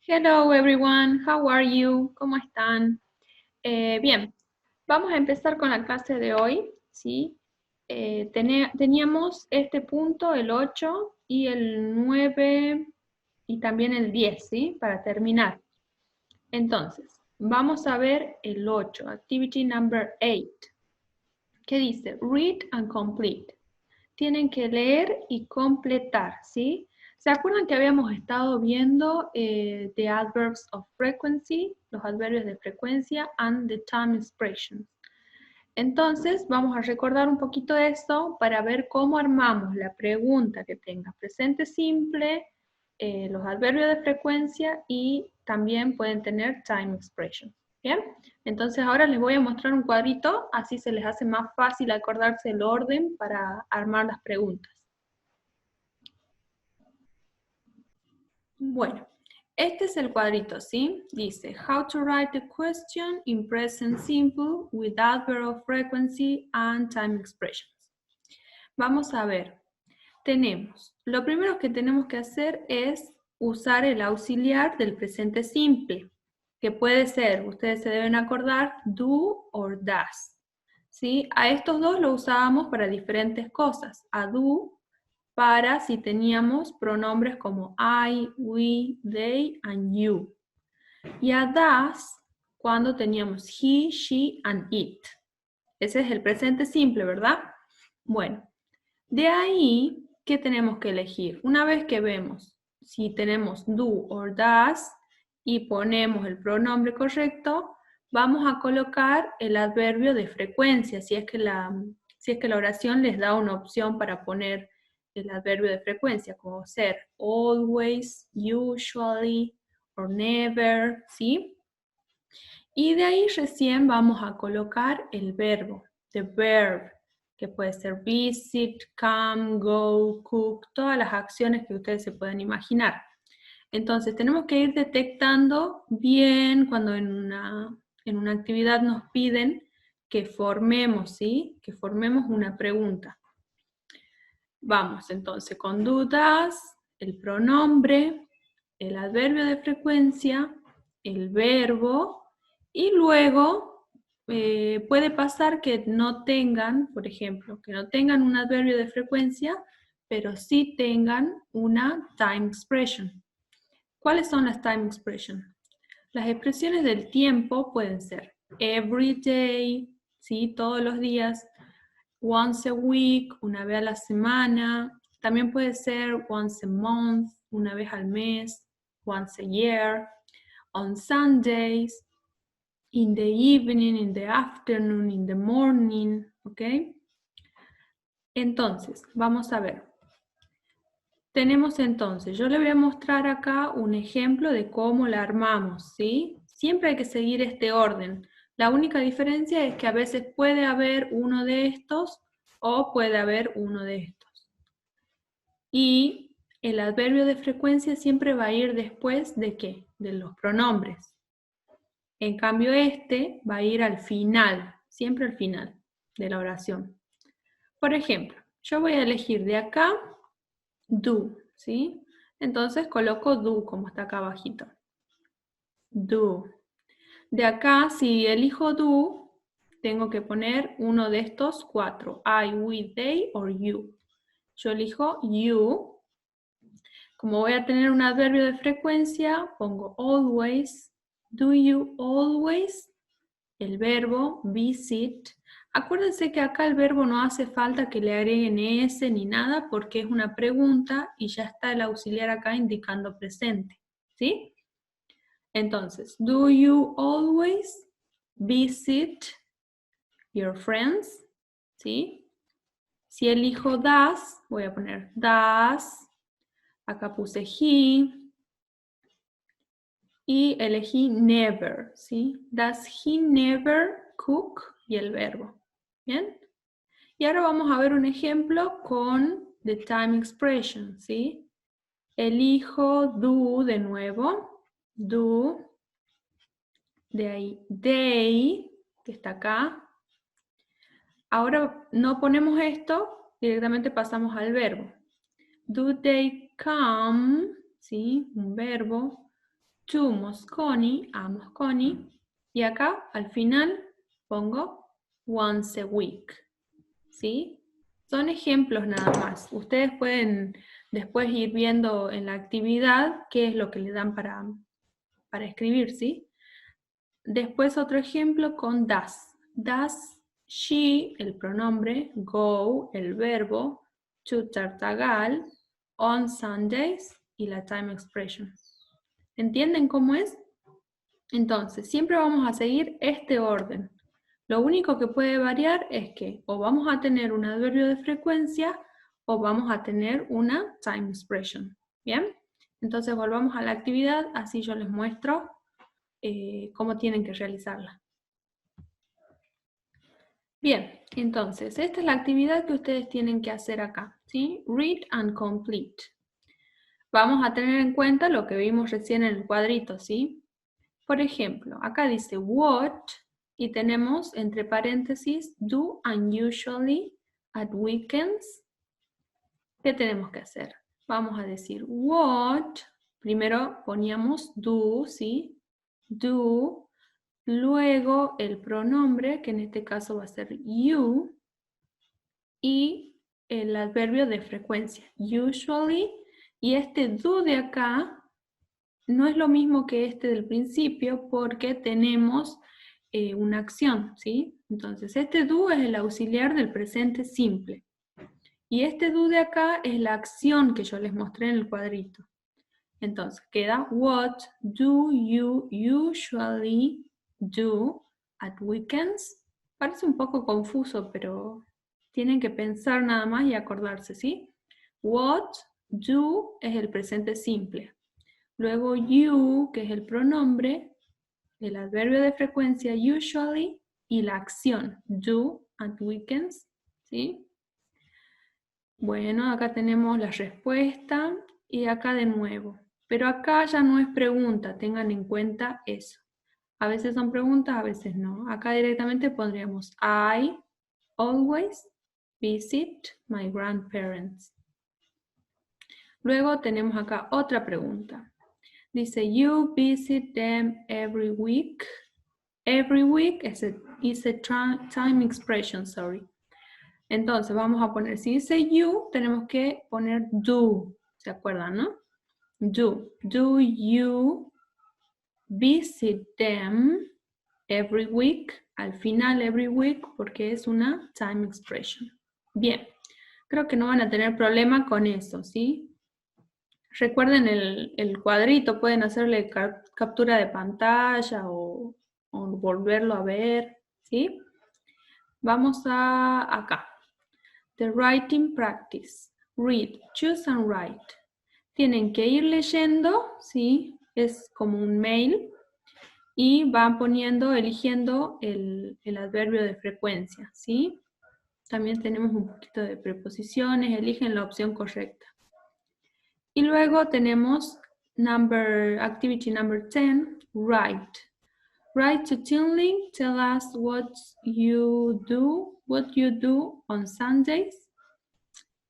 Hello everyone, how are you? ¿Cómo están? Bien, vamos a empezar con la clase de hoy, ¿sí? Teníamos este punto, el 8 y el 9 y también el 10, ¿sí? Para terminar. Entonces, vamos a ver el 8, activity number 8. ¿Qué dice? Read and complete. Tienen que leer y completar, ¿sí? ¿Se acuerdan que habíamos estado viendo the adverbs of frequency, los adverbios de frecuencia, and the time expressions? Entonces, vamos a recordar un poquito esto para ver cómo armamos la pregunta que tenga presente simple, los adverbios de frecuencia y también pueden tener time expressions. ¿Bien? Entonces ahora les voy a mostrar un cuadrito, así se les hace más fácil acordarse el orden para armar las preguntas. Bueno, este es el cuadrito, ¿sí? Dice, how to write the question in present simple with adverb of frequency and time expressions. Vamos a ver, lo primero que tenemos que hacer es usar el auxiliar del presente simple, que puede ser, ustedes se deben acordar, do or does. ¿Sí? A estos dos lo usábamos para diferentes cosas. A do para si teníamos pronombres como I, we, they, and you. Y a does cuando teníamos he, she, and it. Ese es el presente simple, ¿verdad? Bueno, de ahí, ¿qué tenemos que elegir? Una vez que vemos si tenemos do or does y ponemos el pronombre correcto, vamos a colocar el adverbio de frecuencia, si es que la oración les da una opción para poner el adverbio de frecuencia, como ser always, usually, or never, ¿sí? Y de ahí recién vamos a colocar el verbo, the verb, que puede ser visit, come, go, cook, todas las acciones que ustedes se pueden imaginar. Entonces tenemos que ir detectando bien cuando en una actividad nos piden que formemos, ¿sí? Que formemos una pregunta. Vamos entonces con dudas, el pronombre, el adverbio de frecuencia, el verbo, y luego puede pasar que no tengan, por ejemplo, que no tengan un adverbio de frecuencia, pero sí tengan una time expression. ¿Cuáles son las time expressions? Las expresiones del tiempo pueden ser every day, ¿sí? Todos los días, once a week, una vez a la semana. También puede ser once a month, una vez al mes, once a year, on Sundays, in the evening, in the afternoon, in the morning, ¿ok? Entonces, vamos a ver. Tenemos entonces, yo le voy a mostrar acá un ejemplo de cómo la armamos, ¿sí? Siempre hay que seguir este orden. La única diferencia es que a veces puede haber uno de estos o puede haber uno de estos. Y el adverbio de frecuencia siempre va a ir después de ¿qué? De los pronombres. En cambio este va a ir al final, siempre al final de la oración. Por ejemplo, yo voy a elegir de acá do, ¿sí? Entonces coloco do como está acá abajito. Do. De acá, si elijo do, tengo que poner uno de estos cuatro. I, we, they, or you. Yo elijo you. Como voy a tener un adverbio de frecuencia, pongo always. Do you always? El verbo visit. Acuérdense que acá el verbo no hace falta que le agreguen S ni nada porque es una pregunta y ya está el auxiliar acá indicando presente. ¿Sí? Entonces, do you always visit your friends? ¿Sí? Si elijo does, voy a poner does. Acá puse he. Y elegí never, ¿sí? Does he never cook? Y el verbo. ¿Bien? Y ahora vamos a ver un ejemplo con the time expression, ¿sí? Elijo do de nuevo. Do. De ahí, they, que está acá. Ahora no ponemos esto, directamente pasamos al verbo. Do they come? ¿Sí? Un verbo. to Moscone, a Moscone, y acá al final pongo once a week, ¿sí? Son ejemplos nada más. Ustedes pueden después ir viendo en la actividad qué es lo que le dan para escribir, ¿sí? Después otro ejemplo con does. Does she, el pronombre, go, el verbo, to Tartagal, on Sundays y la time expression. ¿Entienden cómo es? Entonces, siempre vamos a seguir este orden. Lo único que puede variar es que o vamos a tener un adverbio de frecuencia o vamos a tener una time expression. ¿Bien? Entonces volvamos a la actividad, así yo les muestro cómo tienen que realizarla. Bien, entonces, esta es la actividad que ustedes tienen que hacer acá, ¿sí? Read and complete. Vamos a tener en cuenta lo que vimos recién en el cuadrito, ¿sí? Por ejemplo, acá dice what, y tenemos entre paréntesis do unusually at weekends. ¿Qué tenemos que hacer? Vamos a decir what, primero poníamos do, ¿sí? Do, luego el pronombre, que en este caso va a ser you, y el adverbio de frecuencia, usually, y este do de acá no es lo mismo que este del principio porque tenemos una acción, ¿sí? Entonces, este do es el auxiliar del presente simple. Y este do de acá es la acción que yo les mostré en el cuadrito. Entonces, queda what do you usually do at weekends? Parece un poco confuso, pero tienen que pensar nada más y acordarse, ¿sí? What do es el presente simple. Luego you, que es el pronombre, el adverbio de frecuencia usually y la acción do at weekends, ¿sí? Bueno, acá tenemos la respuesta y acá de nuevo. Pero acá ya no es pregunta, tengan en cuenta eso. A veces son preguntas, a veces no. Acá directamente pondríamos I always visit my grandparents. Luego tenemos acá otra pregunta. Dice, you visit them every week. Every week is a time expression, sorry. Entonces vamos a poner, si dice you, tenemos que poner do. ¿Se acuerdan, no? Do. Do you visit them every week? Al final every week porque es una time expression. Bien, creo que no van a tener problema con eso, ¿sí? Recuerden el cuadrito, pueden hacerle captura de pantalla o volverlo a ver, ¿sí? Vamos a acá. The writing practice. Read, choose and write. Tienen que ir leyendo, ¿sí? Es como un mail. Y van poniendo, eligiendo el adverbio de frecuencia, ¿sí? También tenemos un poquito de preposiciones, eligen la opción correcta. Y luego tenemos activity number 10, write. Write to Tinley, tell us what you do on Sundays.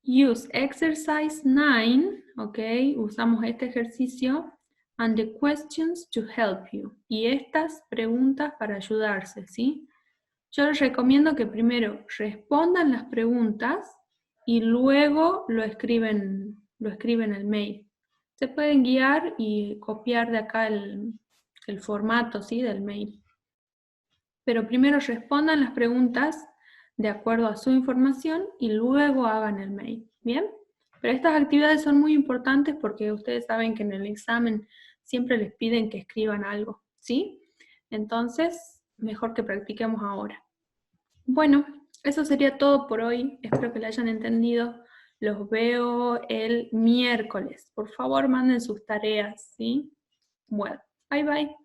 Use exercise 9, ok, usamos este ejercicio, and the questions to help you. Y estas preguntas para ayudarse, ¿sí? Yo les recomiendo que primero respondan las preguntas y luego lo escriben el mail. Se pueden guiar y copiar de acá el formato, ¿sí? Del mail. Pero primero respondan las preguntas de acuerdo a su información y luego hagan el mail, ¿bien? Pero estas actividades son muy importantes porque ustedes saben que en el examen siempre les piden que escriban algo, ¿sí? Entonces, mejor que practiquemos ahora. Bueno, eso sería todo por hoy. Espero que lo hayan entendido. Los veo el miércoles. Por favor, manden sus tareas, ¿sí? Bueno, bye bye.